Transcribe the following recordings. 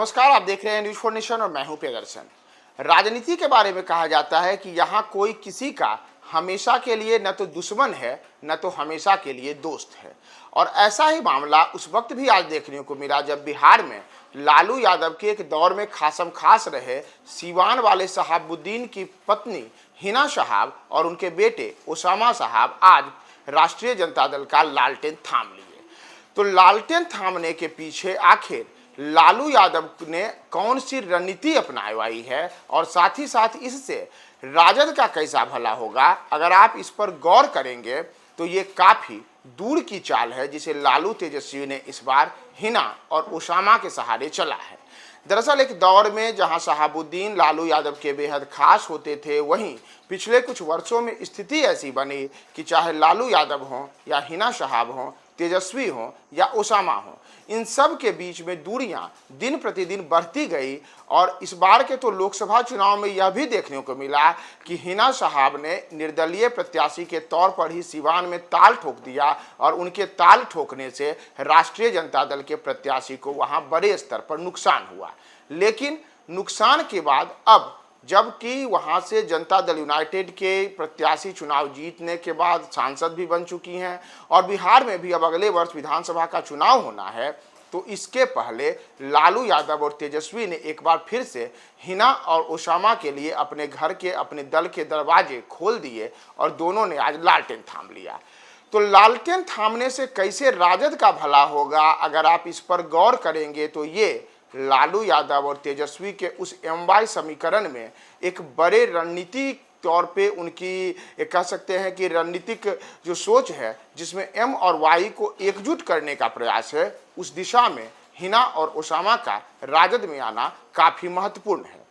नमस्कार, आप देख रहे हैं न्यूज 4 नेशन और मैं हूं प्रियदर्शन। राजनीति के बारे में कहा जाता है कि यहाँ कोई किसी का हमेशा के लिए न तो दुश्मन है न तो हमेशा के लिए दोस्त है। और ऐसा ही मामला उस वक्त भी आज देखने को मिला जब बिहार में लालू यादव के एक दौर में खासम खास रहे सीवान वाले शहाबुद्दीन की पत्नी हिना साहब और उनके बेटे ओसामा साहब आज राष्ट्रीय जनता दल का लालटेन थाम लिए। तो लालटेन थामने के पीछे आखिर लालू यादव ने कौन सी रणनीति अपनाई है और साथ ही साथ इससे राजद का कैसा भला होगा, अगर आप इस पर गौर करेंगे तो ये काफ़ी दूर की चाल है जिसे लालू तेजस्वी ने इस बार हिना और ओसामा के सहारे चला है। दरअसल एक दौर में जहां शहाबुद्दीन लालू यादव के बेहद खास होते थे, वहीं पिछले कुछ वर्षों में स्थिति ऐसी बनी कि चाहे लालू यादव हों या हिना साहब हों, तेजस्वी हों या ओसामा हों, इन सब के बीच में दूरियां दिन प्रतिदिन बढ़ती गई। और इस बार के तो लोकसभा चुनाव में यह भी देखने को मिला कि हिना साहब ने निर्दलीय प्रत्याशी के तौर पर ही सिवान में ताल ठोक दिया और उनके ताल ठोकने से राष्ट्रीय जनता दल के प्रत्याशी को वहां बड़े स्तर पर नुकसान हुआ। लेकिन नुकसान के बाद अब जबकि वहां से जनता दल यूनाइटेड के प्रत्याशी चुनाव जीतने के बाद सांसद भी बन चुकी हैं और बिहार में भी अब अगले वर्ष विधानसभा का चुनाव होना है, तो इसके पहले लालू यादव और तेजस्वी ने एक बार फिर से हिना और ओसामा के लिए अपने घर के अपने दल के दरवाजे खोल दिए और दोनों ने आज लालटेन थाम लिया। तो लालटेन थामने से कैसे राजद का भला होगा, अगर आप इस पर गौर करेंगे तो ये लालू यादव और तेजस्वी के उस एमवाई समीकरण में एक बड़े रणनीतिक तौर पे उनकी कह सकते हैं कि रणनीतिक जो सोच है जिसमें एम और वाई को एकजुट करने का प्रयास है, उस दिशा में हिना और ओसामा का राजद में आना काफ़ी महत्वपूर्ण है।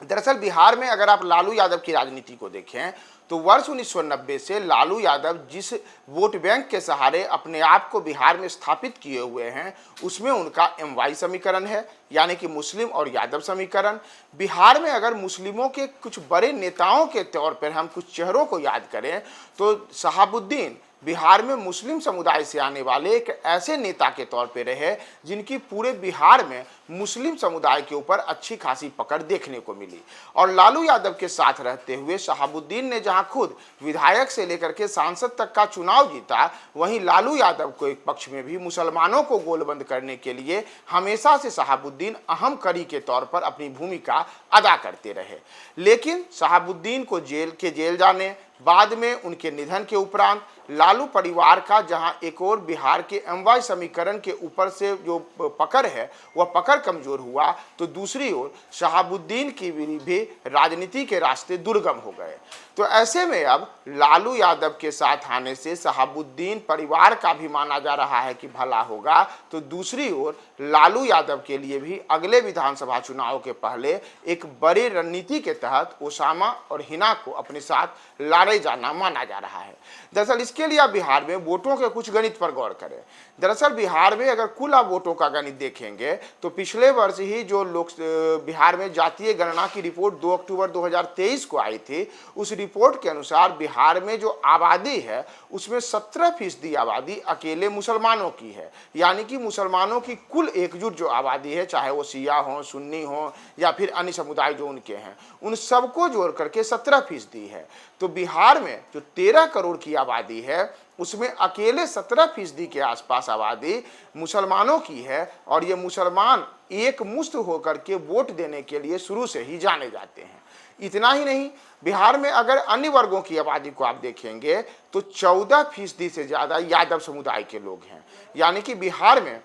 दरअसल बिहार में अगर आप लालू यादव की राजनीति को देखें तो वर्ष 1990 से लालू यादव जिस वोट बैंक के सहारे अपने आप को बिहार में स्थापित किए हुए हैं, उसमें उनका एमवाई समीकरण है, यानी कि मुस्लिम और यादव समीकरण। बिहार में अगर मुस्लिमों के कुछ बड़े नेताओं के तौर पर हम कुछ चेहरों को याद करें तो शहाबुद्दीन बिहार में मुस्लिम समुदाय से आने वाले एक ऐसे नेता के तौर पे रहे जिनकी पूरे बिहार में मुस्लिम समुदाय के ऊपर अच्छी खासी पकड़ देखने को मिली। और लालू यादव के साथ रहते हुए शहाबुद्दीन ने जहां खुद विधायक से लेकर के सांसद तक का चुनाव जीता, वहीं लालू यादव को एक पक्ष में भी मुसलमानों को गोलबंद करने के लिए हमेशा से शहाबुद्दीन अहम कड़ी के तौर पर अपनी भूमिका अदा करते रहे। लेकिन शहाबुद्दीन को जेल जाने, बाद में उनके निधन के उपरांत लालू परिवार का जहां एक और बिहार के एमवाई समीकरण के ऊपर से जो पकड़ है वह पकड़ कमजोर हुआ, तो दूसरी ओर शहाबुद्दीन की भी राजनीति के रास्ते दुर्गम हो गए। तो ऐसे में अब लालू यादव के साथ आने से शहाबुद्दीन परिवार का भी माना जा रहा है कि भला होगा, तो दूसरी ओर लालू यादव के लिए भी अगले विधानसभा चुनाव के पहले एक बड़ी रणनीति के तहत ओसामा और हिना को अपने साथ लाड़े जाना माना जा रहा है। दरअसल इसके लिए आप बिहार में वोटों के कुछ गणित पर गौर करें। दरअसल बिहार में अगर कुल आप वोटों का गणित देखेंगे तो पिछले वर्ष ही जो बिहार में जातीय गणना की रिपोर्ट 2 अक्टूबर 2023 को आई थी, उस रिपोर्ट के अनुसार बिहार में जो आबादी है उसमें 17% आबादी अकेले मुसलमानों की है, यानी कि मुसलमानों की कुल एकजुट जो आबादी है, चाहे वो शिया हो, सुन्नी हो या फिर अन्य समुदाय जो उनके हैं, उन सबको जोड़ करके 17% है। तो बिहार में जो 13 करोड़ की आबादी है उसमें अकेले 17% के आसपास आबादी मुसलमानों की है और ये मुसलमान एक मुश्त होकर के वोट देने के लिए शुरू से ही जाने जाते हैं। इतना ही नहीं, बिहार में अगर अन्य वर्गों की आबादी को आप देखेंगे तो 14% से ज़्यादा यादव समुदाय के लोग हैं, यानी कि बिहार में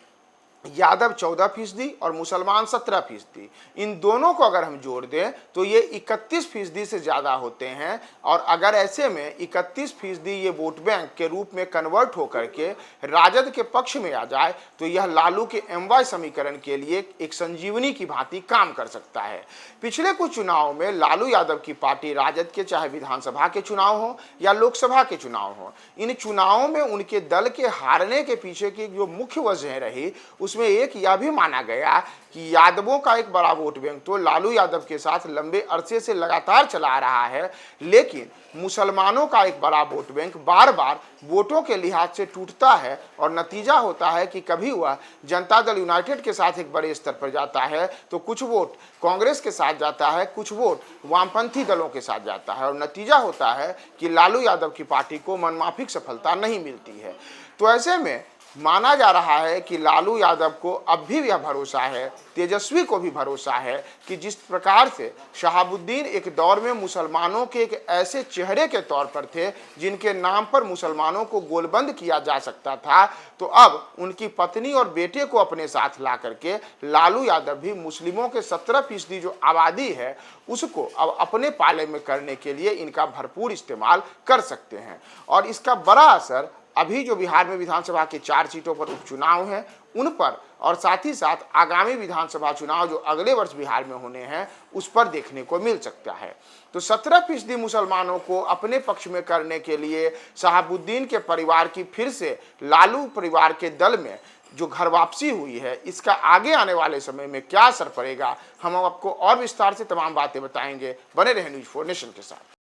यादव 14% और मुसलमान 17%। इन दोनों को अगर हम जोड़ दें तो ये 31% से ज़्यादा होते हैं। और अगर ऐसे में 31% ये वोट बैंक के रूप में कन्वर्ट होकर के राजद के पक्ष में आ जाए तो यह लालू के एमवाई समीकरण के लिए एक संजीवनी की भांति काम कर सकता है। पिछले कुछ चुनाव में लालू यादव की पार्टी राजद के, चाहे विधानसभा के चुनाव हो या लोकसभा के चुनाव हो, इन चुनावों में उनके दल के हारने के पीछे की जो मुख्य वजह रही उसमें उसमें एक यह भी माना गया कि यादवों का एक बड़ा वोट बैंक तो लालू यादव के साथ लंबे अरसे से लगातार चला आ रहा है, लेकिन मुसलमानों का एक बड़ा वोट बैंक बार बार वोटों के लिहाज से टूटता है और नतीजा होता है कि कभी वह जनता दल यूनाइटेड के साथ एक बड़े स्तर पर जाता है तो कुछ वोट कांग्रेस के साथ जाता है, कुछ वोट वामपंथी दलों के साथ जाता है, और नतीजा होता है कि लालू यादव की पार्टी को मनमाफिक सफलता नहीं मिलती है। तो ऐसे में माना जा रहा है कि लालू यादव को अब भी यह भरोसा है, तेजस्वी को भी भरोसा है कि जिस प्रकार से शहाबुद्दीन एक दौर में मुसलमानों के एक ऐसे चेहरे के तौर पर थे जिनके नाम पर मुसलमानों को गोलबंद किया जा सकता था, तो अब उनकी पत्नी और बेटे को अपने साथ ला करके लालू यादव भी मुस्लिमों के 17% जो आबादी है उसको अब अपने पाले में करने के लिए इनका भरपूर इस्तेमाल कर सकते हैं। और इसका बड़ा असर अभी जो बिहार में विधानसभा के 4 सीटों पर उपचुनाव हैं उन पर, और साथ ही साथ आगामी विधानसभा चुनाव जो अगले वर्ष बिहार में होने हैं उस पर देखने को मिल सकता है। तो 17% मुसलमानों को अपने पक्ष में करने के लिए शहाबुद्दीन के परिवार की फिर से लालू परिवार के दल में जो घर वापसी हुई है, इसका आगे आने वाले समय में क्या असर पड़ेगा, हम आपको और विस्तार से तमाम बातें बताएंगे। बने रहें न्यूज़ 4 नेशन के साथ।